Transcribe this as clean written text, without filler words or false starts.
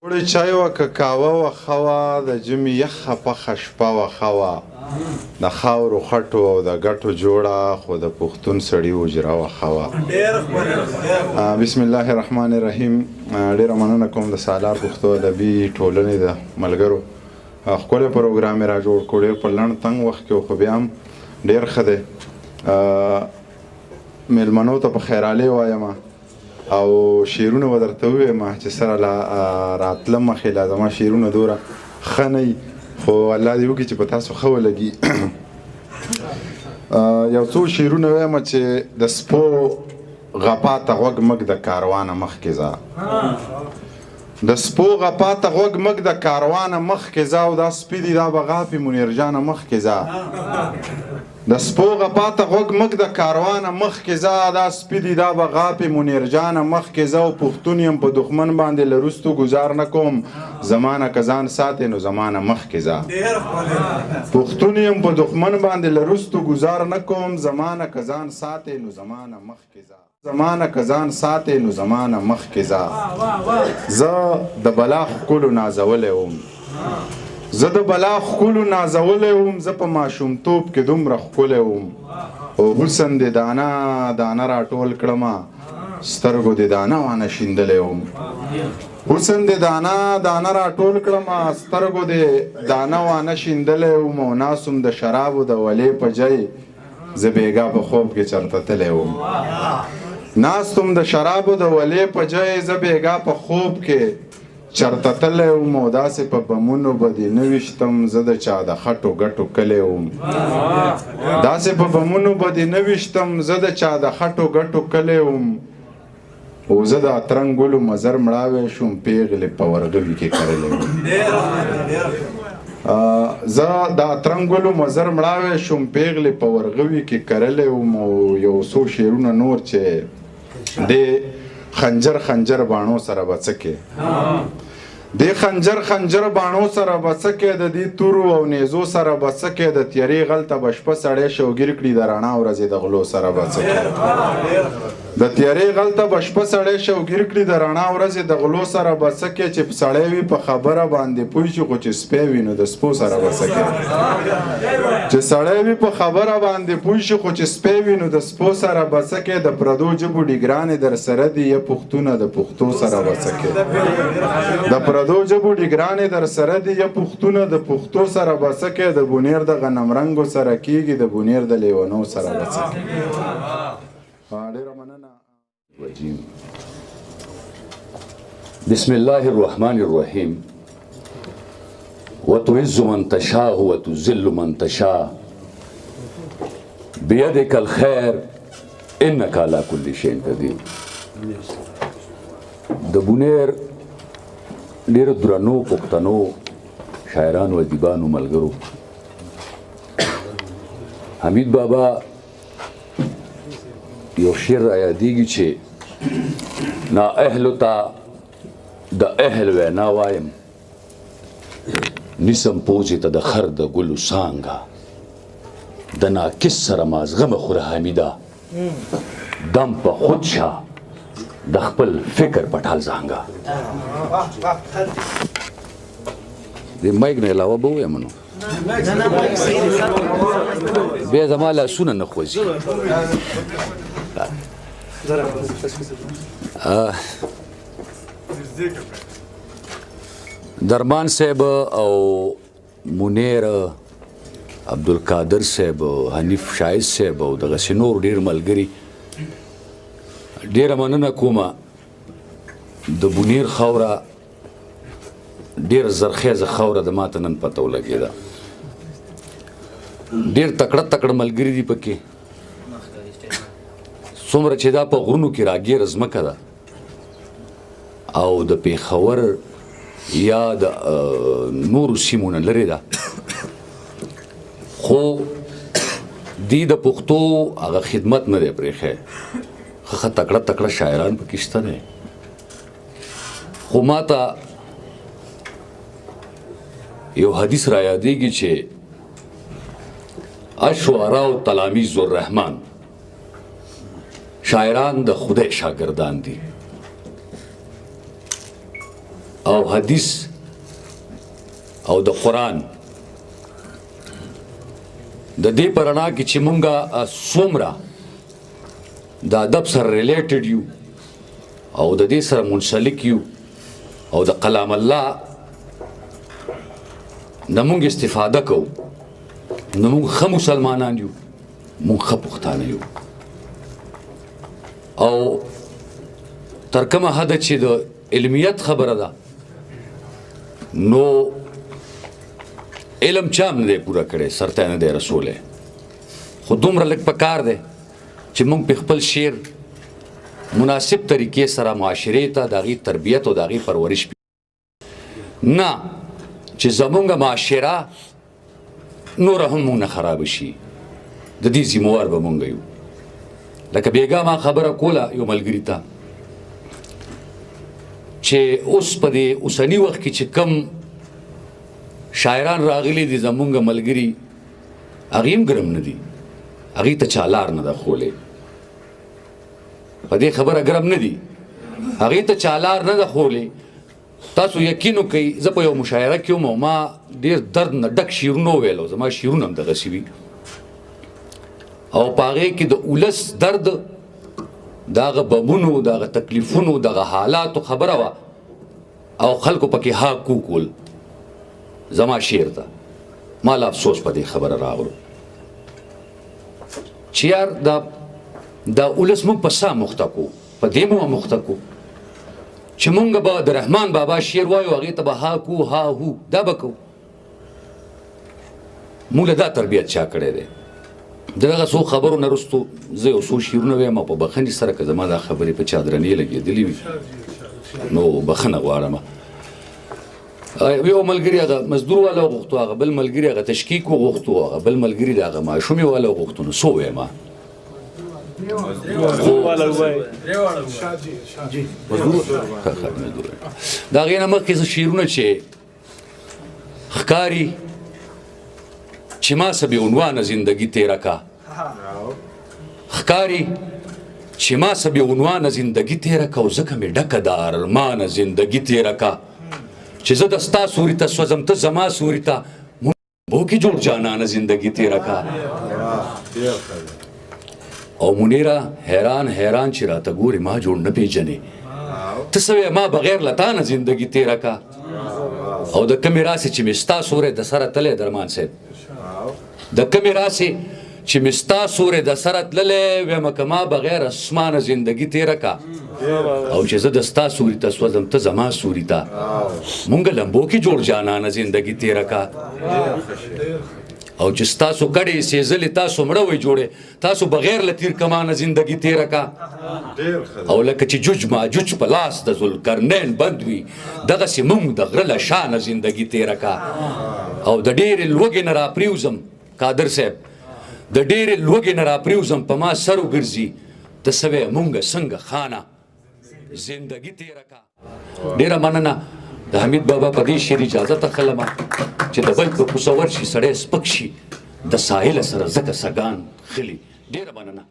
وړې چای وه که کاوه وه ښه وه د ژمي یخه پخه شپه وه ښه وه د خاورو خټو او د ګټو جوړه خو د پښتون سړي اجره وه ښه وه. بسم الله الرحمن الرحیم. ډېره مننه کوم د سالار پښتو ادبي ټولنې د ملګرو ښکلی پروګرام یې را جوړ کړو. ډېر په لنډ تنګ وخت کې خو بیا هم ډېر ښه دی. میلمنو ته په خیرالۍ وایم او شعرونه به درته ووایم چې سره راتلم مخې لا زما شعرونه دومره ښه نه وي خو الله دې وکړي چې په تاسو ښه ولګي. یو څو شعرونه وایم چې د سپو غپا ته غوږ مږ د کاروانه مخکې ځه، د سپو غپا ته غوږ مږ د کاروانه مخکې ځه او دا سپي دي دا به غاپي منیر جانه مخکې ځه، د سپو غپا ته غوږ مږ د کاروانه مخکې ځه دا سپي دي دا به غاپي منیر جانه مخکې ځه او پښتون یم په دښمن باندې له وروستو ګزار نه کوم زمانه که ځان ساتې نو زمانه مخکې ځه، پښتون یم په دښمن باندې له وروستو ګزار نه کوم زمانه که ځان ساتې نو زمانه مخکې ځه، زمانه که ځان ساتې نو زمانه مخکې ځه. زه د بلا ښکلو نازولی وم، زه د بلا ښکلو نازولی وم، زه په ماشومتوب کې دومره ښکلی وم او حسن دې دانه دانه راټول کړمه سترګو دې دانه وانه شیندلی وم، حسن دې دانه دانه راټول کړمه سترګو دې دانه وانه شیندلی وم او ناسم د شرابو د ولې په جای زه بېګا په خوب کې چرته تللی وم، ناستم د شرابو د ولې په جای زه بېګا په خوب کې چرته تللی وم او داسې په بمونو به دې نه ویشتم زه د چا د خټو ګټو کلی وم، داسې په بمونو به دې نه ویشتم زه د چا د خټو ګټو کلی وم او زه د اترنګ ګلو مزر مړاوی شوم پیغلې په ورغوي کې کرلی وم، زه د اترنګ ګلو مزر مړاوی شوم پیغلې په ورغوي کې کرلی وم او یو څو شعرونه نور چې دې خنجر خنجر باڼو سره به څه کې دې خنجر خنجر باڼو سره به څه کې د دې تورو او نیزو سره به څه کې د تیارې غلته به شپه سړی شوګیر کړي د رڼا ورځې د غلو سره به څه کې د تیارې غلته به شپه سړی شوګیر کړي د رڼا ورځې د غلو سره به څه کې چې سړی وي په خبره باندې پوه شي خو چې سپی وي نو د سپو سره به څه کې چې سړی وي په خبره باندې پوه شي خو چې سپی وي نو د سپو سره به څه کې د پردو ژبو ډیګرانې در سره دي یا پښتونه د پښتو سره به څه کې د پردو ژبو ډیګرانې در سره دي یا پښتونه د پښتو سره به څه کې د بونیر د غنم رنګو سره کېږي د بونیر د لیونو سره به څه کې. ډېره مننه. بسم الله الرحمن الرحیم. وتعز من تشاء وتذل من تشاء بيدك الخير انك على كل شيء قدير. د بونیر ډېر درنو پښتنو شاعرانو ادیبانو ملګرو حمید بابا یو شعر را یادېږي چې نا اهلو ته د اهل وینا وایم نیسم پوزې ته د خر د ګلو څانګه د ناکس سره مازغه مه خوره حمیده دم په خود شه د خپل فکر پټال زانګه. د مایک نه علاوه به ووایم نو بیا زما لاسونه نه خوځي. درمان صاحب او منیر عبدالقادر صاحب حنیف شایز صاحب او دغسې نور ډېر ملګري ډېره مننه کومه. د بونیر خاوره ډېر زرخیزه خاوره د ماته نن پته ولګېده. ډېر تکړه تکړه ملګري دي پکې څومره چې دا په غرونو کې راګیره ځمکه ده او د پېښور یا د نورو سیمو نه لرې ده خو دی د پښتو هغه خدمت نه دی پرېښی. ښه تکړه تکړه شاعران پکې شته دی خو ما ته یو حدیث را یادېږي چې اشعراء و تلامیذ الرحمن شاعران د خدای شاگردان دي او حدیث او د قرآن د دې په رڼا کې چې مونږه څومره د ادب سره ریلیټډ یو او د دې سره منسلک یو او د کلام الله نه مونږ استفاده کوو نو مونږ ښه مسلمانان یو مونږ ښه پښتانه یو او تر کومه حده چې د علمیت خبره ده نو علم چام نه دی پوره کړی سرته نه دی رسولی خو دومره لږ پکار دی چې مونږ په خپل شعر مناسب طریقې سره معاشرې ته د هغې تربیت او د هغې پرورش نه چې زمونږ معاشره نوره هم مونږ نه خرابه شي د دې ذموار به مونږ یو لکه بیګا ما خبره کوله یو ملګري ته چې اوس په دې اوسني وخت کې چې کم شاعران راغلي دي زمونږ ملګري هغې هم ګرم نه دي هغې ته چا لار نه ده ښولې په دې خبره ګرم نه دي هغې ته چا لار نه ده ښولې تاسو یقین وکئ زه په یو مشاعره کې وم او ما ډېر درد نه ډک شعرونه وویل زما شعرونه هم دغسې وي او په هغې کې د ولس درد د هغه بمونو د هغه تکلیفونو د هغه حالاتو خبره وه او خلکو پکې ها کوکول زما شعر ته ما لا افسوس په دې خبره راغلو چې یار دا ولس موږ په سا مخته کو په دې مو مخته کو چې مونږ به د رحمان بابا شعر وایو هغې ته به ها کو ها هو دا به کوو موږ له دا تربیت چا کړی دی د دغه څو خبرو نه وروستو زه یو څو شعرونه ویم او په بخښنې سره که زما دا خبرې په چا درنې لګېدلې وي نو بخښنه غواړم یو ملګري هغه مزدور والا وغوښتو هغه بل ملګري هغه تشکیک وغوښتو هغه بل ملګري د هغه ماشومې والا وغوښتو نو څه ووایم د هغې نه مخکې څه شعرونه چې ښکاري چې ما څه بې عنوانه زندګي تېره کا ښکاري چې ما څه بې عنوانه زندګي تېره کا او ځکه مې ډکه د ارمانه زندګي تېره کا چې زه د ستا سوري ته سوځم ته زما سوري ته مونږ کې جوړ جانانه زندګي تېره کا او منیره حیران حیران چې راته ګورې ما جوړ نه پېژنې ته څه وایې ما بغیر له تا نه زندګي تېره کا او د کمې راسې چې مې ستا سوری د سره تللی درمان صاحب د کمې راسې چې مې ستا سوری د سره تللی ویمه که ما بغیر اسمانه زندګي تېره کا او چې زه د ستا سوري ته سوځم ته زما سوري ته مونږ لمبو کې جوړ جانانه زندګي تېره کا او چې ستاسو کډې سېزلې تاسو مړه وئ جوړې تاسو بغیر له تیر کمانه زندګي تېره کا او لکه چې جوج ماجوج په لاس د ذوالقرنین بند وي دغسې مونږ د غره له شانه زندګي تېره کا او د ډېرې لوږې نه راپرېوځم قادر صاحب د ډېرې لوږې نه راپرېوځم په ما سر وګرځي ته څه وایې مونږ څنګه خانه زندګي تېره کا ډېره مننه د حمید بابا په دې شعر اجازه ته خلمه چې د بل په کوڅه ورشي سړی سپک شي د ساحله سره ځکه سګان خلي ډېره مننه